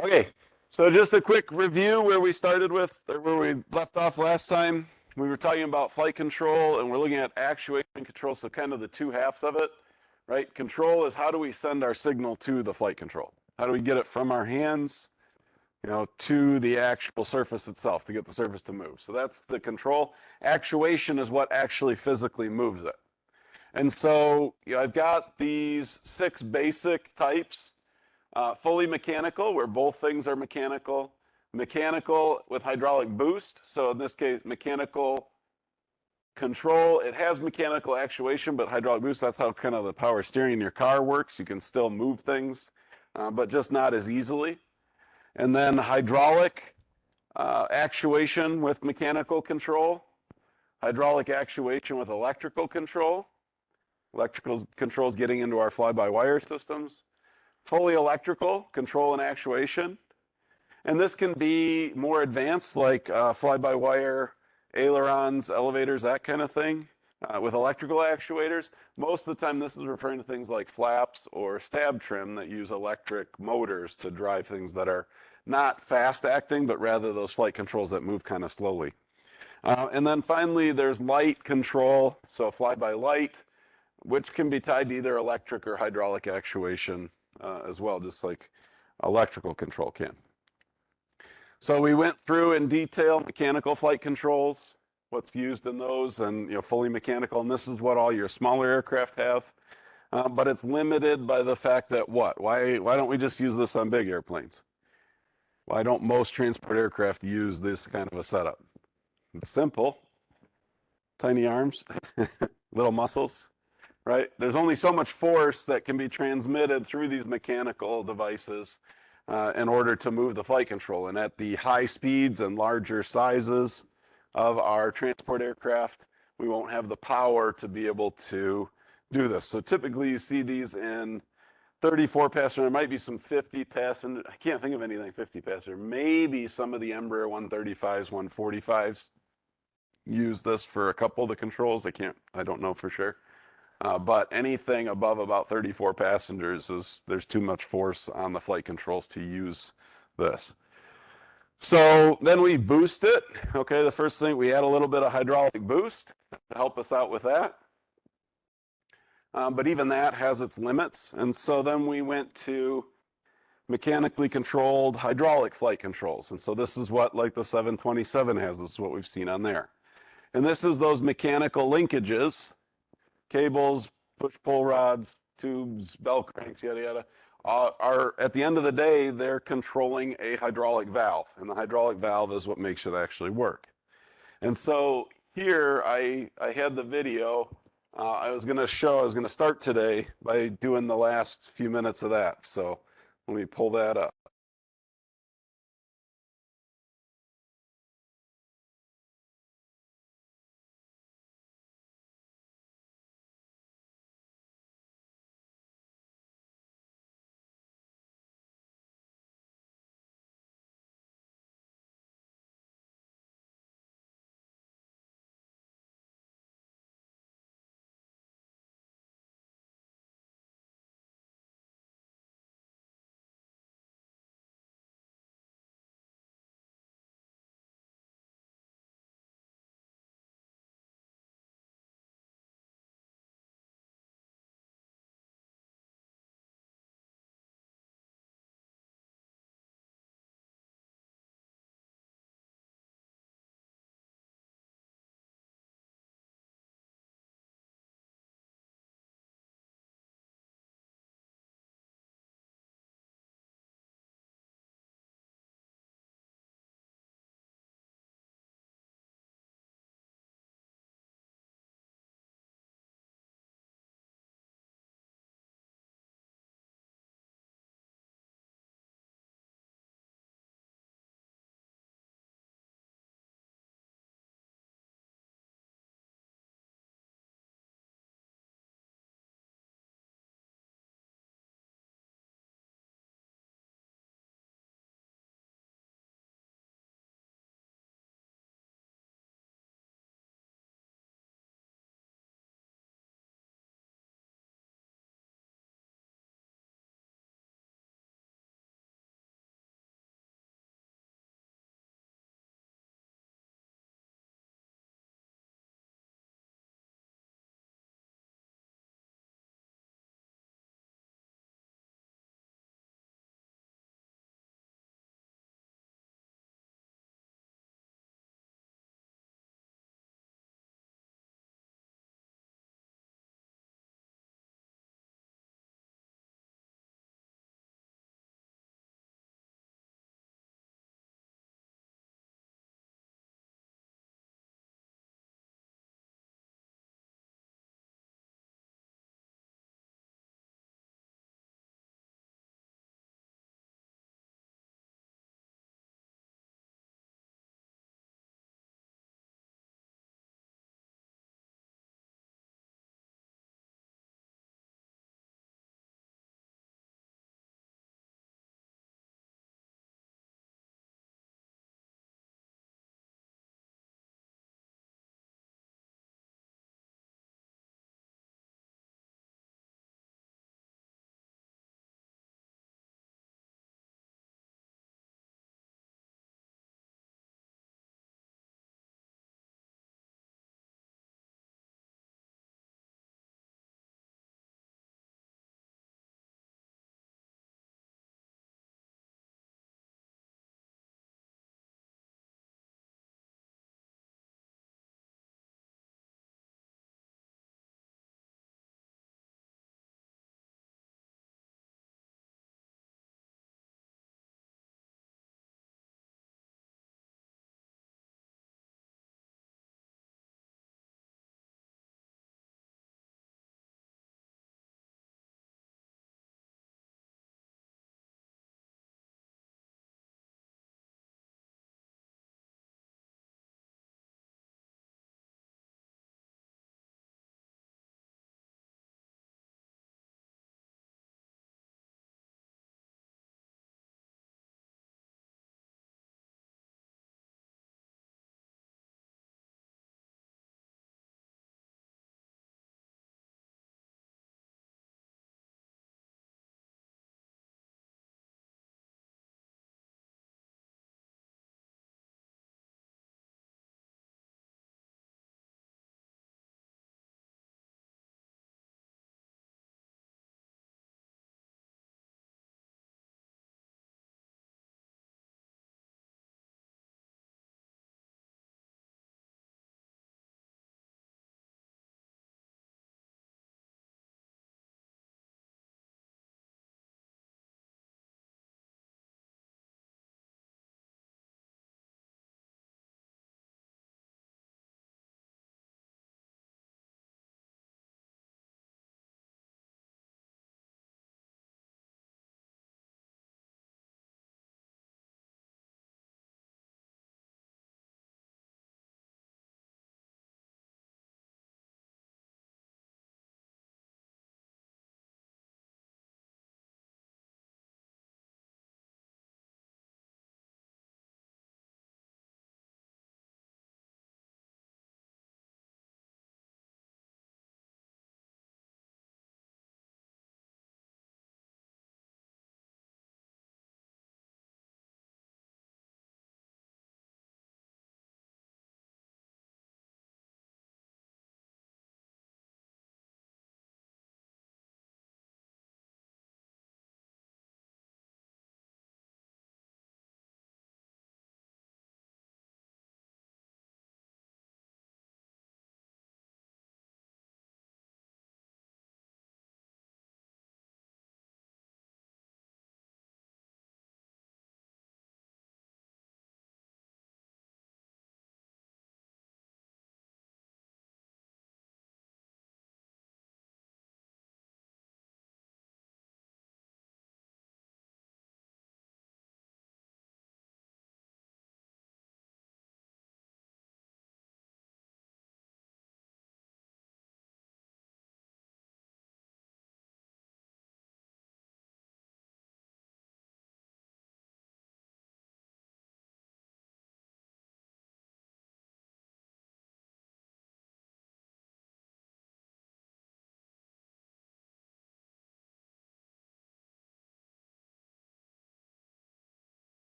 Okay, so just a quick review where we started with, or where we left off last time. We were talking about flight control, and we're looking at actuation control, so kind of the two halves of it, right? Control is how do we send our signal to the flight control? How do we get it from our hands, to the actual surface itself to get the surface to move? So that's the control. Actuation is what actually physically moves it. And so I've got these 6 basic types. Fully mechanical, where both things are mechanical. Mechanical with hydraulic boost. So in this case, mechanical control. It has mechanical actuation, but hydraulic boost, that's how kind of the power steering in your car works. You can still move things, but just not as easily. And then hydraulic actuation with mechanical control. Hydraulic actuation with electrical control. Electrical control is getting into our fly-by-wire systems. Fully electrical control and actuation. And this can be more advanced, like fly-by-wire, ailerons, elevators, that kind of thing, with electrical actuators. Most of the time, this is referring to things like flaps or stab trim that use electric motors to drive things that are not fast acting, but rather those flight controls that move kind of slowly. And then finally, there's light control, so fly-by-light, which can be tied to either electric or hydraulic actuation as well, just like electrical control can. So we went through in detail mechanical flight controls, what's used in those, and fully mechanical. And this is what all your smaller aircraft have, but it's limited by the fact that what? Why don't we just use this on big airplanes? Why don't most transport aircraft use this kind of a setup? It's simple. Tiny arms, little muscles. Right? There's only so much force that can be transmitted through these mechanical devices in order to move the flight control. And at the high speeds and larger sizes of our transport aircraft, we won't have the power to be able to do this. So typically you see these in 34 passenger, there might be some 50 passenger, I can't think of anything 50 passenger, maybe some of the Embraer 135s, 145s use this for a couple of the controls. I don't know for sure. But anything above about 34 passengers there's too much force on the flight controls to use this. So then we boost it. Okay, the first thing, we add a little bit of hydraulic boost to help us out with that. But even that has its limits. And so then we went to mechanically controlled hydraulic flight controls. And so this is what like the 727 has. This is what we've seen on there. And this is those mechanical linkages, cables, push-pull rods, tubes, bell cranks, yada, yada, are at the end of the day, they're controlling a hydraulic valve. And the hydraulic valve is what makes it actually work. And so here I had the video. I was going to start today by doing the last few minutes of that. So let me pull that up.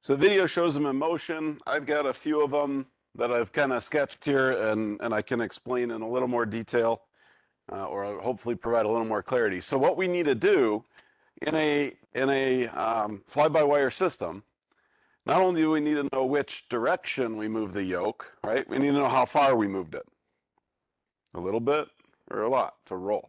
So the video shows them in motion. I've got a few of them that I've kind of sketched here, and I can explain in a little more detail, or hopefully provide a little more clarity. So what we need to do in a fly-by-wire system, not only do we need to know which direction we move the yoke, right? We need to know how far we moved it. A little bit or a lot to roll.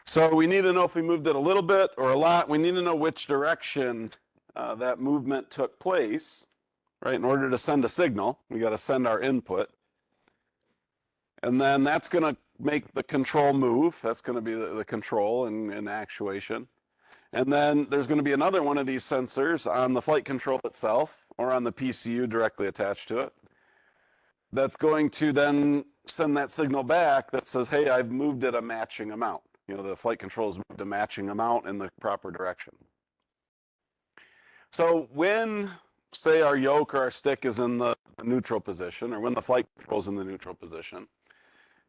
So we need to know if we moved it a little bit or a lot. We need to know which direction that movement took place, right? In order to send a signal, we got to send our input. And then that's going to make the control move. That's going to be the control and actuation. And then there's going to be another one of these sensors on the flight control itself or on the PCU directly attached to it. That's going to then send that signal back that says, hey, I've moved it a matching amount. You know, the flight control has moved a matching amount in the proper direction. So when, say, our yoke or our stick is in the neutral position, or when the flight control is in the neutral position,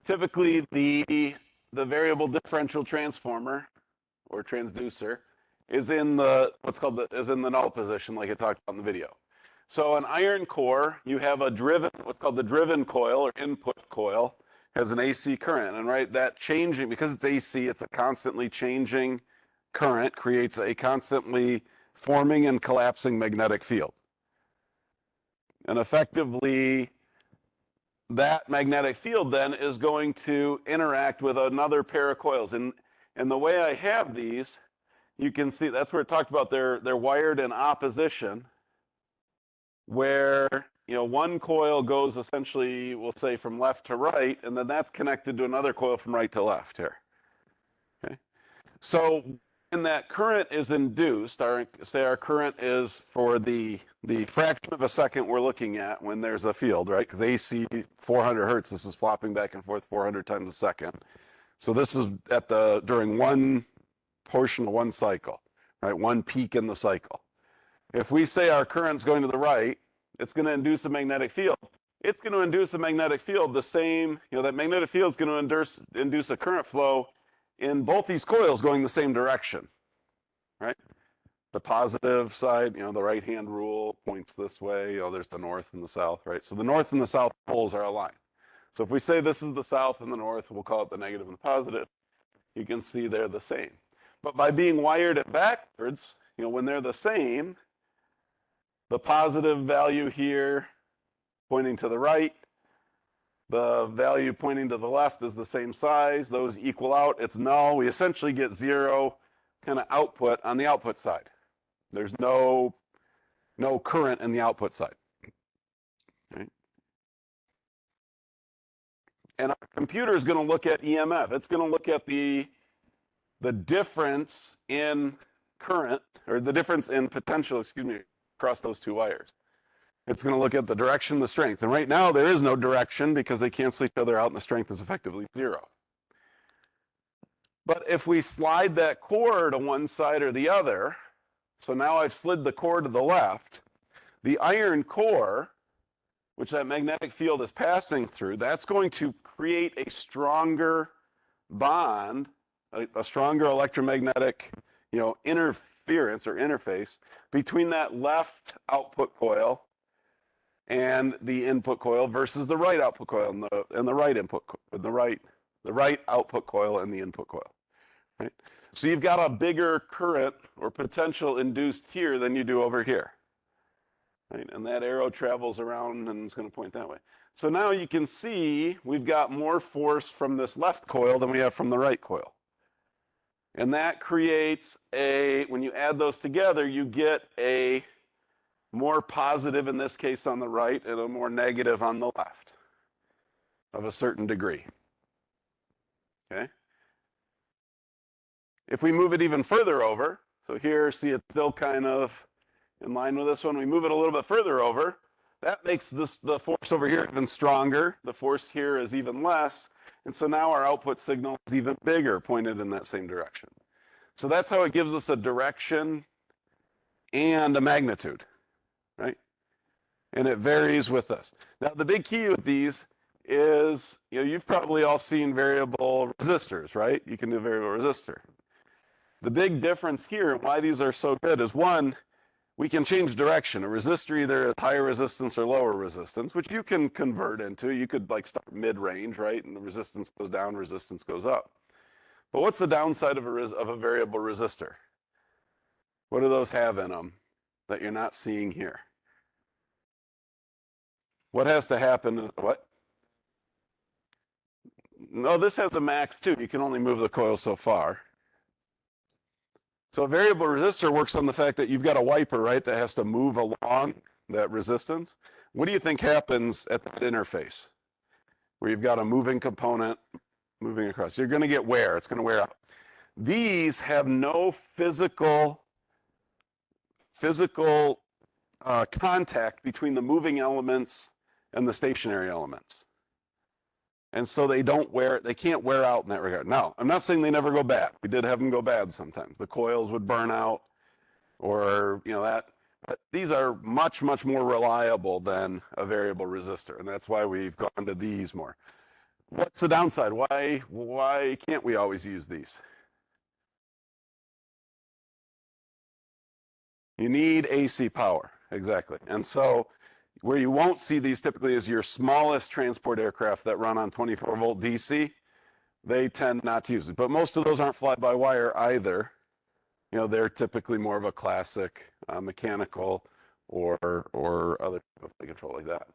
typically the variable differential transformer or transducer is in the is in the null position, like I talked about in the video. So an iron core, you have a driven, what's called the driven coil or input coil, has an AC current, and right, that changing, because it's AC, it's a constantly changing current, creates a constantly forming and collapsing magnetic field. And effectively, that magnetic field then is going to interact with another pair of coils. And the way I have these, you can see, that's where it talked about they're wired in opposition, where, you know, one coil goes essentially, we'll say, from left to right, and then that's connected to another coil from right to left here. Okay, so when that current is induced, say our current is for the fraction of a second we're looking at when there's a field, right? Because AC 400 hertz, this is flopping back and forth 400 times a second. So this is during one portion of one cycle, right? One peak in the cycle. If we say our current's going to the right, it's going to induce a magnetic field. It's going to induce a magnetic field the same, you know, that magnetic field is going to induce a current flow in both these coils going the same direction, right? The positive side, you know, the right-hand rule points this way. You know, there's the north and the south, right? So the north and the south poles are aligned. So if we say this is the south and the north, we'll call it the negative and the positive. You can see they're the same. But by being wired it backwards, you know, when they're the same, the positive value here pointing to the right, the value pointing to the left is the same size. Those equal out. It's null. We essentially get zero kind of output on the output side. There's no current in the output side. Right? And our computer is going to look at EMF. It's going to look at the difference in current, or the difference in potential, across those two wires. It's going to look at the direction, the strength. And right now there is no direction because they cancel each other out and the strength is effectively zero. But if we slide that core to one side or the other, so now I've slid the core to the left, the iron core, which that magnetic field is passing through, that's going to create a stronger bond, a stronger electromagnetic, you know, interference or interface between that left output coil and the input coil versus the right output coil and the right input, the right output coil and the input coil, right? So you've got a bigger current or potential induced here than you do over here, right? And that arrow travels around and it's going to point that way. So now you can see we've got more force from this left coil than we have from the right coil. And that creates when you add those together, you get a more positive, in this case on the right, and a more negative on the left of a certain degree. Okay? If we move it even further over, so here, see it's still kind of in line with this one, we move it a little bit further over, that makes the force over here even stronger, the force here is even less, and so now our output signal is even bigger, pointed in that same direction. So that's how it gives us a direction and a magnitude, right? And it varies with this. Now the big key with these is, you've probably all seen variable resistors, right? You can do variable resistor. The big difference here and why these are so good is, one, we can change direction. A resistor either has higher resistance or lower resistance, which you can convert into. You could like start mid-range, right? And the resistance goes down, resistance goes up. But what's the downside of a variable resistor? What do those have in them that you're not seeing here? What has to happen? What? No, this has a max too. You can only move the coil so far. So a variable resistor works on the fact that you've got a wiper, right, that has to move along that resistance. What do you think happens at that interface where you've got a moving component moving across? You're going to get wear. It's going to wear out. These have no physical contact between the moving elements and the stationary elements. And so they can't wear out in that regard. Now, I'm not saying they never go bad. We did have them go bad sometimes. The coils would burn out or, that. But these are much, much more reliable than a variable resistor. And that's why we've gone to these more. What's the downside? Why can't we always use these? You need AC power, exactly. And so where you won't see these typically is your smallest transport aircraft that run on 24-volt DC. They tend not to use it. But most of those aren't fly-by-wire either. They're typically more of a classic mechanical or other control like that.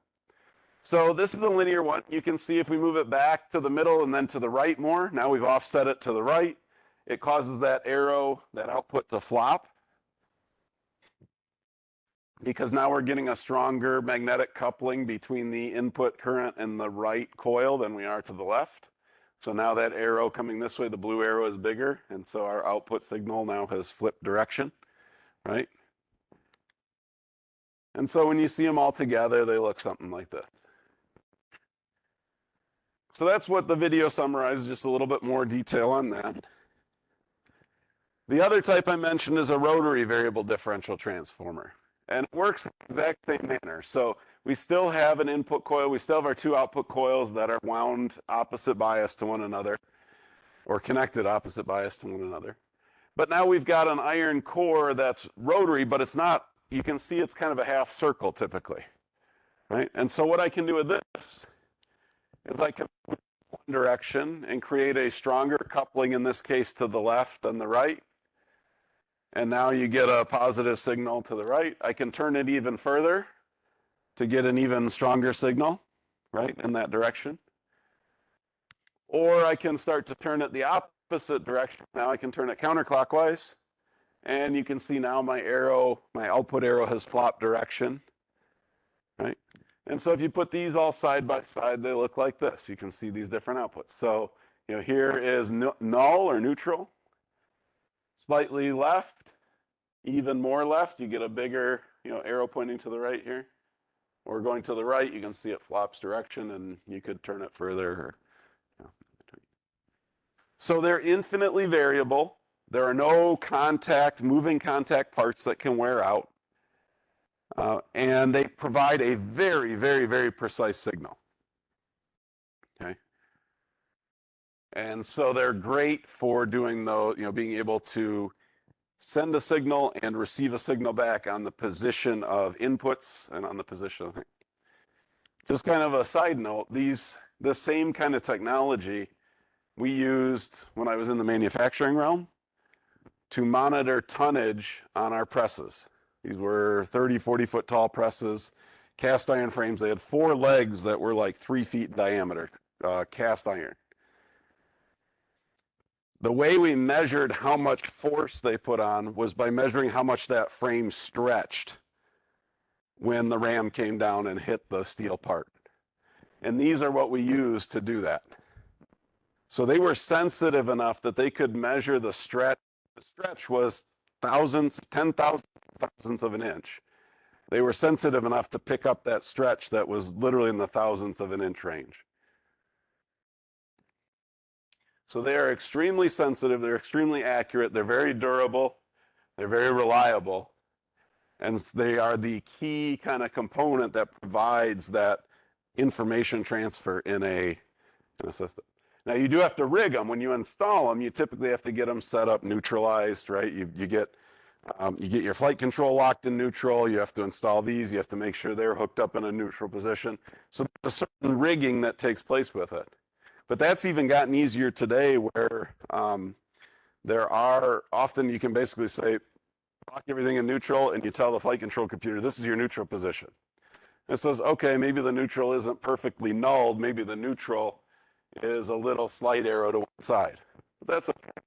So this is a linear one. You can see if we move it back to the middle and then to the right more, now we've offset it to the right. It causes that arrow, that output to flop, because now we're getting a stronger magnetic coupling between the input current and the right coil than we are to the left. So now that arrow coming this way, the blue arrow is bigger, and so our output signal now has flipped direction, right? And so when you see them all together, they look something like this. So that's what the video summarizes, just a little bit more detail on that. The other type I mentioned is a rotary variable differential transformer. And it works in the exact same manner. So we still have an input coil. We still have our two output coils that are wound opposite bias to one another, or connected opposite bias to one another. But now we've got an iron core that's rotary, but it's not, you can see it's kind of a half circle typically, right? And so what I can do with this is I can move one direction and create a stronger coupling, in this case to the left than the right. And now you get a positive signal to the right. I can turn it even further to get an even stronger signal, right, in that direction. Or I can start to turn it the opposite direction. Now I can turn it counterclockwise. And you can see now my output arrow has flopped direction, right? And so if you put these all side by side, they look like this. You can see these different outputs. So, here is null or neutral. Slightly left, even more left, you get a bigger, arrow pointing to the right here. Or going to the right, you can see it flops direction, and you could turn it further. So they're infinitely variable. There are no moving contact parts that can wear out. And they provide a very, very, very precise signal. Okay. And so they're great for doing being able to send a signal and receive a signal back on the position of inputs and on the position of things. Just kind of a side note, the same kind of technology we used when I was in the manufacturing realm to monitor tonnage on our presses. These were 30, 40-foot tall presses, cast iron frames. They had 4 legs that were like 3 feet in diameter, cast iron. The way we measured how much force they put on was by measuring how much that frame stretched when the ram came down and hit the steel part. And these are what we used to do that. So they were sensitive enough that they could measure the stretch. The stretch was thousands, 10,000 thousandths of an inch. They were sensitive enough to pick up that stretch that was literally in the thousandths of an inch range. So they are extremely sensitive, they're extremely accurate, they're very durable, they're very reliable, and they are the key kind of component that provides that information transfer in a system. Now you do have to rig them. When you install them, you typically have to get them set up neutralized, right? You get your flight control locked in neutral. You have to install these. You have to make sure they're hooked up in a neutral position. So there's a certain rigging that takes place with it. But that's even gotten easier today where there are often you can basically say, lock everything in neutral, and you tell the flight control computer, this is your neutral position. It says, okay, maybe the neutral isn't perfectly nulled. Maybe the neutral is a little slight arrow to one side. But that's okay.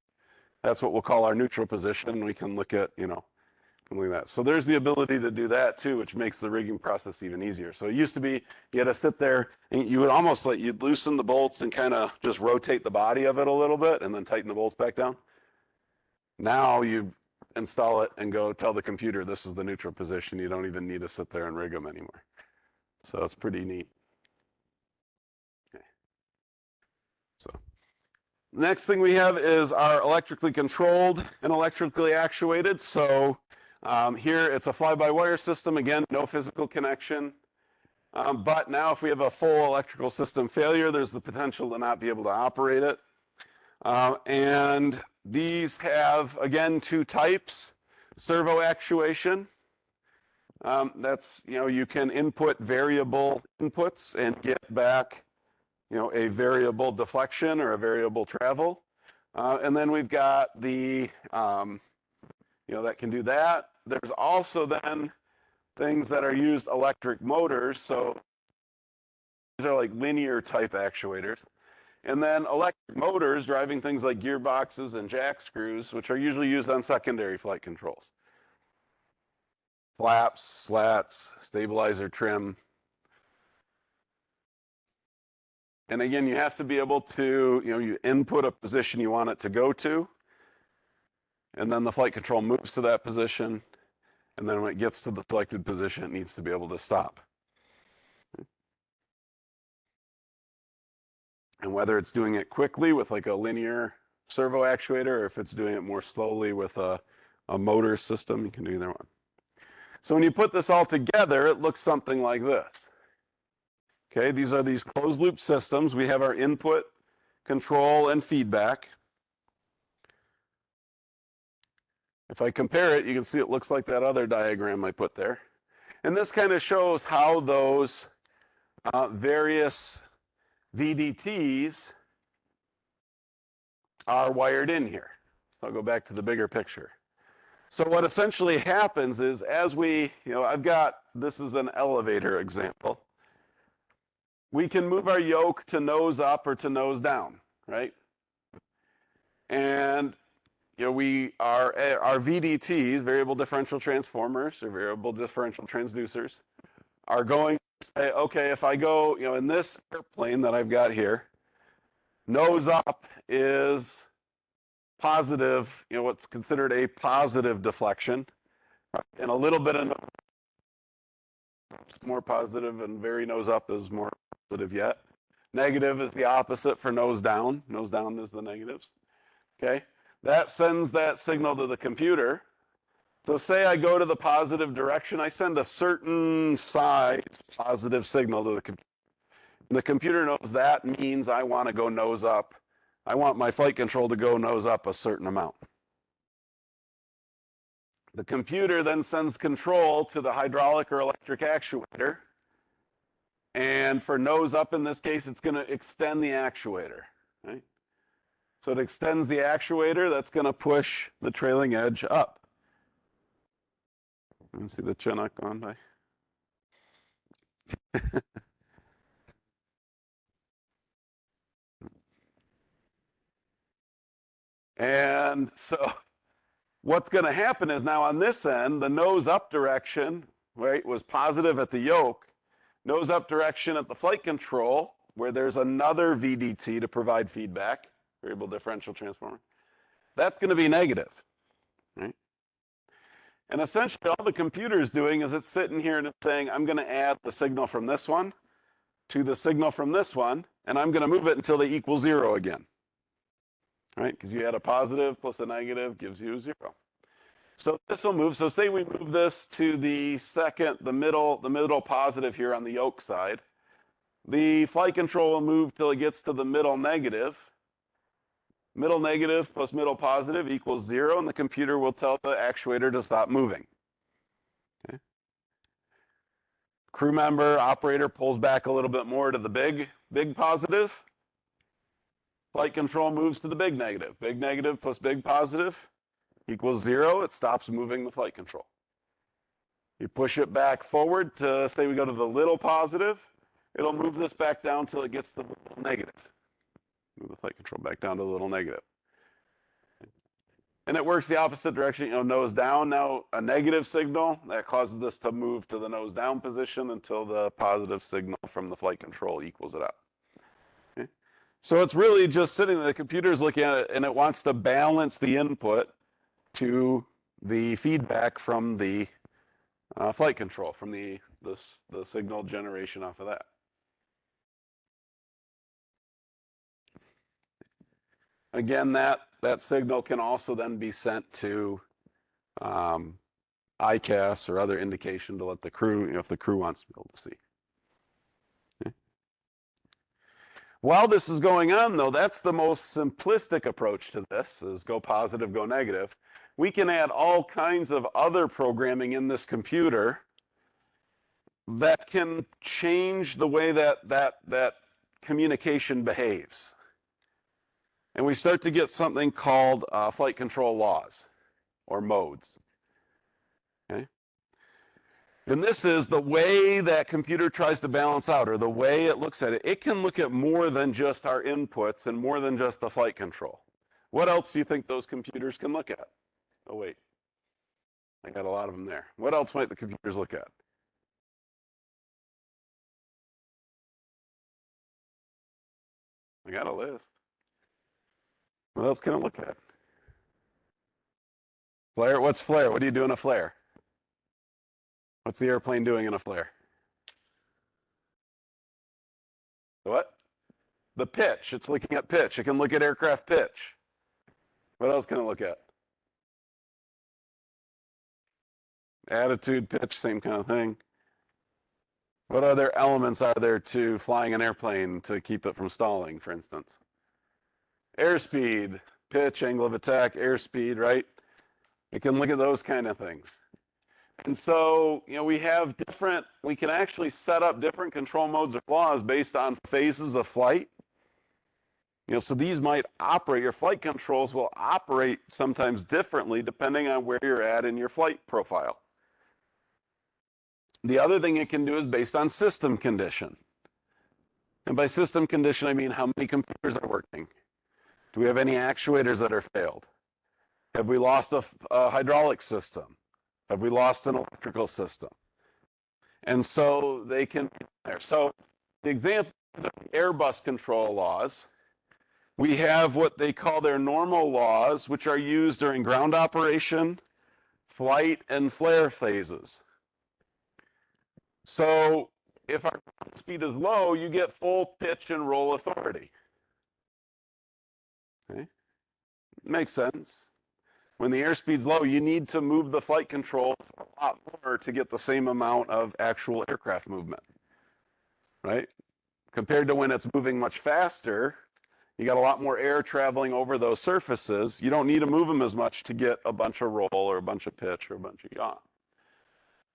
That's what we'll call our neutral position. We can look at, something like that. So there's the ability to do that too, which makes the rigging process even easier. So it used to be you had to sit there and you would almost you'd loosen the bolts and kind of just rotate the body of it a little bit and then tighten the bolts back down. Now you install it and go tell the computer this is the neutral position. You don't even need to sit there and rig them anymore. So it's pretty neat. Okay. So next thing we have is our electrically controlled and electrically actuated. So here it's a fly-by-wire system. Again, no physical connection. But now if we have a full electrical system failure, there's the potential to not be able to operate it. And these have, again, two types. Servo actuation. That's, you can input variable inputs and get back, a variable deflection or a variable travel. And then we've got the, that can do that. There's also then things that are used electric motors. So these are like linear type actuators. And then electric motors driving things like gearboxes and jack screws, which are usually used on secondary flight controls. Flaps, slats, stabilizer trim. And again, you have to be able to, you input a position you want it to go to, and then the flight control moves to that position, and then when it gets to the selected position, it needs to be able to stop. And whether it's doing it quickly with like a linear servo actuator, or if it's doing it more slowly with a motor system, you can do either one. So when you put this all together, it looks something like this. Okay, these are these closed loop systems. We have our input, control, and feedback. If I compare it, you can see it looks like that other diagram I put there. And this kind of shows how those various VDTs are wired in here. So I'll go back to the bigger picture. So what essentially happens is as we, this is an elevator example. We can move our yoke to nose up or to nose down, right? And our VDTs, variable differential transformers or variable differential transducers, are going to say, okay, if I go, in this airplane that I've got here, nose up is positive, what's considered a positive deflection, and a little bit of more positive, and very nose up is more positive yet. Negative is the opposite for nose down. Nose down is the negatives. Okay, that sends that signal to the computer. So say I go to the positive direction, I send a certain size positive signal to the computer. And the computer knows that means I want to go nose up. I want my flight control to go nose up a certain amount. The computer then sends control to the hydraulic or electric actuator. And for nose up in this case, it's going to extend the actuator. Right? So it extends the actuator, that's going to push the trailing edge up. You can see the Chinook on by. And so what's going to happen is now on this end, the nose up direction, right, was positive at the yoke. Nose up direction at the flight control, where there's another VDT to provide feedback, variable differential transformer, that's going to be negative, right? And essentially all the computer is doing is it's sitting here and it's saying, I'm going to add the signal from this one to the signal from this one, and I'm going to move it until they equal 0 again, right? Because you add a positive plus a negative gives you 0. So this will move. So say we move this to the middle positive here on the yoke side. the flight control will move till it gets to the middle negative. Middle negative plus middle positive equals 0, and the computer will tell the actuator to stop moving. Okay. Crew member, operator pulls back a little bit more to the big positive. Flight control moves to the big negative. Big negative plus big positive equals 0. It stops moving the flight control. You push it back forward to, say we go to the little positive, it'll move this back down till it gets to the little negative. Move the flight control back down to the little negative. And it works the opposite direction, nose down. Now a negative signal, that causes this to move to the nose down position until the positive signal from the flight control equals it out. Okay? So it's really just sitting there, the computer's looking at it, and it wants to balance the input to the feedback from the flight control, from the signal generation off of that. Again, that signal can also then be sent to ICAS or other indication to let the crew, if the crew wants to be able to see. Okay. While this is going on, though, that's the most simplistic approach to this, is go positive, go negative. We can add all kinds of other programming in this computer that can change the way that communication behaves. And we start to get something called flight control laws or modes. Okay? And this is the way that computer tries to balance out, or the way it looks at it. It can look at more than just our inputs and more than just the flight control. What else do you think those computers can look at? Oh, wait. I got a lot of them there. What else might the computers look at? I got a list. What else can it look at? Flare? What's flare? What do you do in a flare? What's the airplane doing in a flare? What? The pitch. It's looking at pitch. It can look at aircraft pitch. What else can it look at? Attitude, pitch, same kind of thing. What other elements are there to flying an airplane to keep it from stalling, for instance? Airspeed, pitch, angle of attack, airspeed, right? It can look at those kind of things. And so, we can actually set up different control modes or laws based on phases of flight. So these might operate, your flight controls will operate sometimes differently depending on where you're at in your flight profile. The other thing it can do is based on system condition. And by system condition, I mean how many computers are working. Do we have any actuators that are failed? Have we lost a hydraulic system? Have we lost an electrical system? And so they can be there. So the example of the Airbus control laws, we have what they call their normal laws, which are used during ground operation, flight, and flare phases. So if our speed is low, you get full pitch and roll authority. Okay? Makes sense. When the airspeed's low, you need to move the flight control a lot more to get the same amount of actual aircraft movement, right? Compared to when it's moving much faster, you got a lot more air traveling over those surfaces. You don't need to move them as much to get a bunch of roll or a bunch of pitch or a bunch of yaw.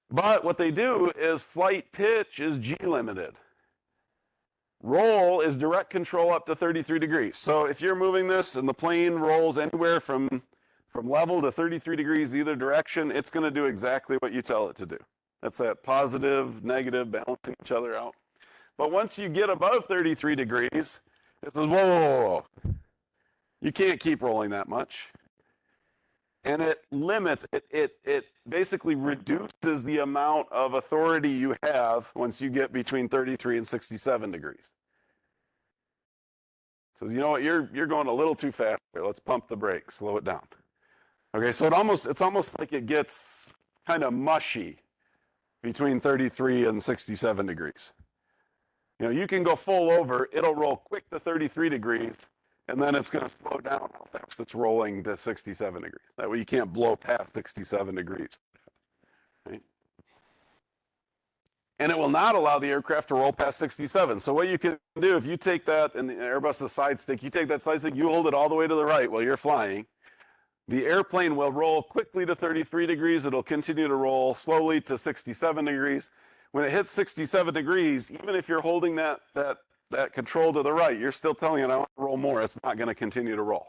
But what they do is flight pitch is G limited. Roll is direct control up to 33 degrees. So if you're moving this and the plane rolls anywhere from level to 33 degrees either direction, it's going to do exactly what you tell it to do. That's that positive, negative, balancing each other out. But once you get above 33 degrees, it says, whoa, whoa, whoa. You can't keep rolling that much. And it limits, it basically reduces the amount of authority you have once you get between 33 and 67 degrees. So you know what, you're going a little too fast here. Let's pump the brakes, slow it down. Okay, so it's almost like it gets kind of mushy between 33 and 67 degrees. You can go full over, it'll roll quick to 33 degrees, and then it's going to slow down how fast it's rolling to 67 degrees. That way you can't blow past 67 degrees. Right? and it will not allow the aircraft to roll past 67. So what you can do, if you take that, and the Airbus is side stick, you take that side stick, you hold it all the way to the right while you're flying, the airplane will roll quickly to 33 degrees. It'll continue to roll slowly to 67 degrees. When it hits 67 degrees, even if you're holding that control to the right, you're still telling it, I want to roll more. It's not going to continue to roll.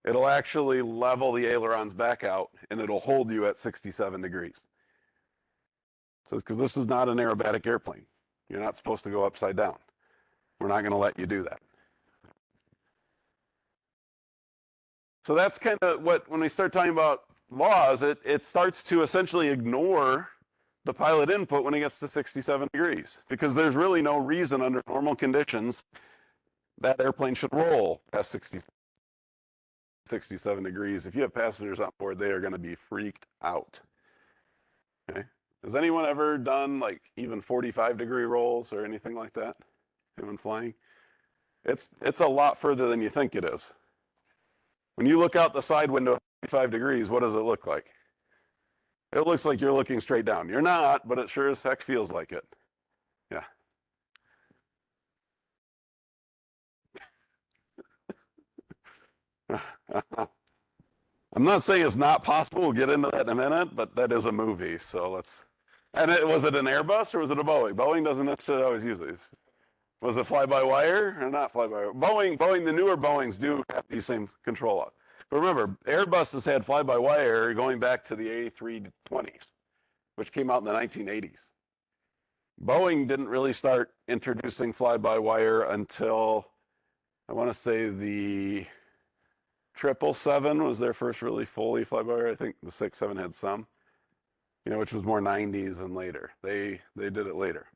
It'll actually level the ailerons back out, and it'll hold you at 67 degrees. So, because this is not an aerobatic airplane. You're not supposed to go upside down. We're not going to let you do that. So that's kind of what, when we start talking about laws, it starts to essentially ignore the pilot input when it gets to 67 degrees, because there's really no reason under normal conditions that airplane should roll past 67 degrees. If you have passengers on board, they are going to be freaked out. Okay. Has anyone ever done like even 45-degree rolls or anything like that? Anyone flying? It's a lot further than you think it is. When you look out the side window at 45 degrees, what does it look like? It looks like you're looking straight down. You're not, but it sure as heck feels like it. Yeah. I'm not saying it's not possible. We'll get into that in a minute, but that is a movie, so let's. And was it an Airbus or was it a Boeing? Boeing doesn't necessarily always use these. Was it fly-by-wire or not fly-by-wire? Boeing, the newer Boeings do have these same control laws. But remember, Airbus has had fly-by-wire going back to the A320s, which came out in the 1980s. Boeing didn't really start introducing fly-by-wire until, I want to say, the 777 was their first really fully fly-by-wire. I think the 67 had some, which was more 90s and later. They did it later.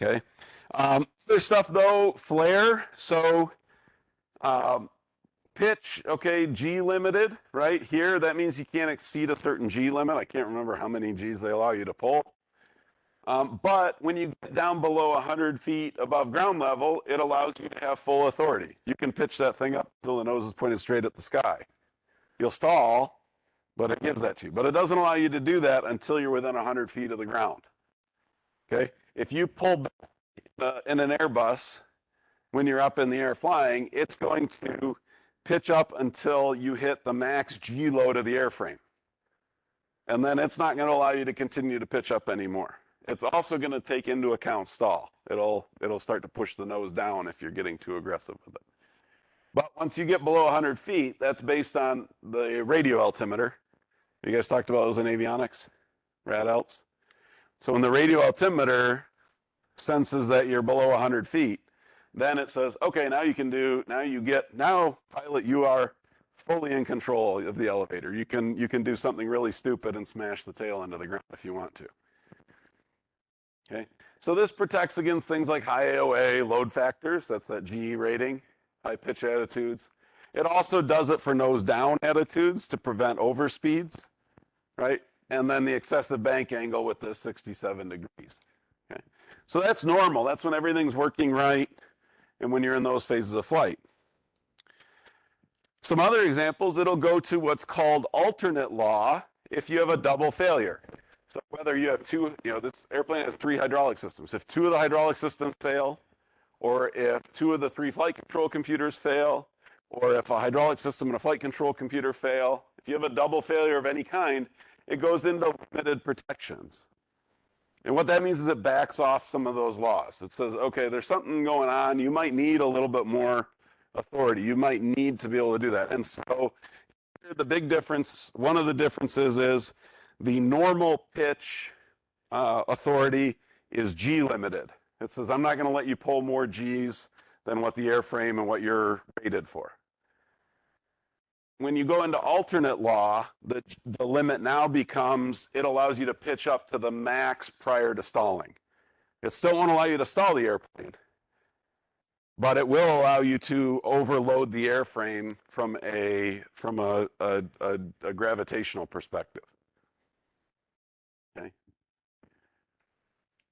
Okay. Other stuff though, flare. So pitch, okay, G limited, right? Here, that means you can't exceed a certain G limit. I can't remember how many Gs they allow you to pull. But when you get down below 100 feet above ground level, it allows you to have full authority. You can pitch that thing up until the nose is pointed straight at the sky. You'll stall, but it gives that to you. But it doesn't allow you to do that until you're within 100 feet of the ground. Okay? If you pull back in an Airbus, when you're up in the air flying, it's going to pitch up until you hit the max G load of the airframe. And then it's not going to allow you to continue to pitch up anymore. It's also going to take into account stall. It'll start to push the nose down if you're getting too aggressive with it. But once you get below 100 feet, that's based on the radio altimeter. You guys talked about those in avionics, rad alts. So when the radio altimeter senses that you're below 100 feet, then it says, okay, now pilot, you are fully in control of the elevator. You can do something really stupid and smash the tail into the ground if you want to. Okay, so this protects against things like high AOA, load factors, that's that GE rating, high pitch attitudes. It also does it for nose down attitudes to prevent overspeeds, right? And then the excessive bank angle with the 67 degrees. Okay, so that's normal. That's when everything's working right and when you're in those phases of flight. Some other examples, it'll go to what's called alternate law if you have a double failure. So whether you have two, this airplane has 3 hydraulic systems. If 2 of the hydraulic systems fail, or if 2 of the 3 flight control computers fail, or if a hydraulic system and a flight control computer fail, if you have a double failure of any kind, it goes into limited protections. And what that means is it backs off some of those laws. It says, okay, there's something going on. You might need a little bit more authority. You might need to be able to do that. And so the big difference, one of the differences is the normal pitch authority is G limited. It says, I'm not going to let you pull more Gs than what the airframe and what you're rated for. When you go into alternate law, the limit now becomes, it allows you to pitch up to the max prior to stalling. It still won't allow you to stall the airplane, but it will allow you to overload the airframe from a gravitational perspective. Okay.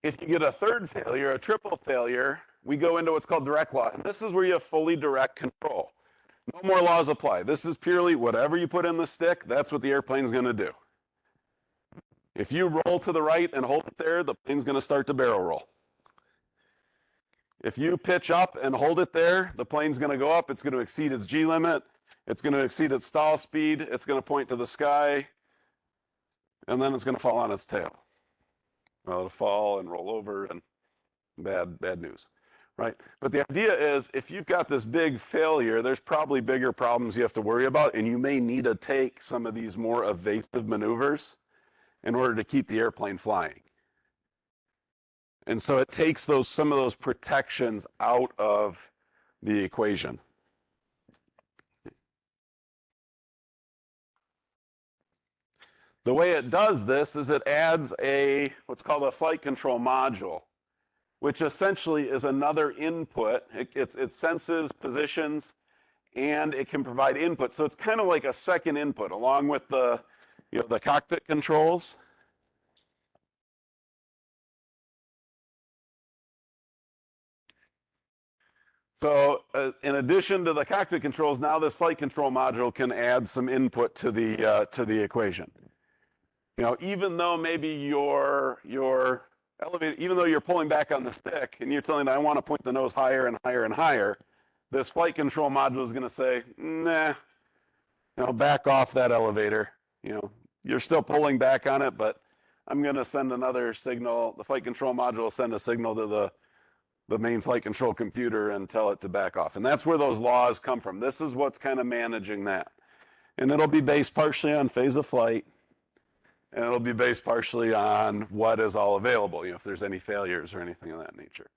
If you get a third failure, a triple failure, we go into what's called direct law. And this is where you have fully direct control. No more laws apply. This is purely whatever you put in the stick, that's what the airplane's going to do. If you roll to the right and hold it there, the plane's going to start to barrel roll. If you pitch up and hold it there, the plane's going to go up. It's going to exceed its G limit. It's going to exceed its stall speed. It's going to point to the sky. And then it's going to fall on its tail. Well, it'll fall and roll over, and bad news, right? But the idea is, if you've got this big failure, there's probably bigger problems you have to worry about, and you may need to take some of these more evasive maneuvers in order to keep the airplane flying. And so it takes some of those protections out of the equation. The way it does this is it adds what's called a flight control module, which essentially is another input. It senses positions, and it can provide input. So it's kind of like a second input along with the cockpit controls. So in addition to the cockpit controls, now this flight control module can add some input to the equation. Even though maybe your elevator, even though you're pulling back on the stick and you're telling it, I want to point the nose higher and higher and higher, this flight control module is going to say, nah, back off that elevator. You're still pulling back on it, but I'm going to send another signal. The flight control module will send a signal to the main flight control computer and tell it to back off. And that's where those laws come from. This is what's kind of managing that. And it'll be based partially on phase of flight, and it'll be based partially on what is all available, if there's any failures or anything of that nature.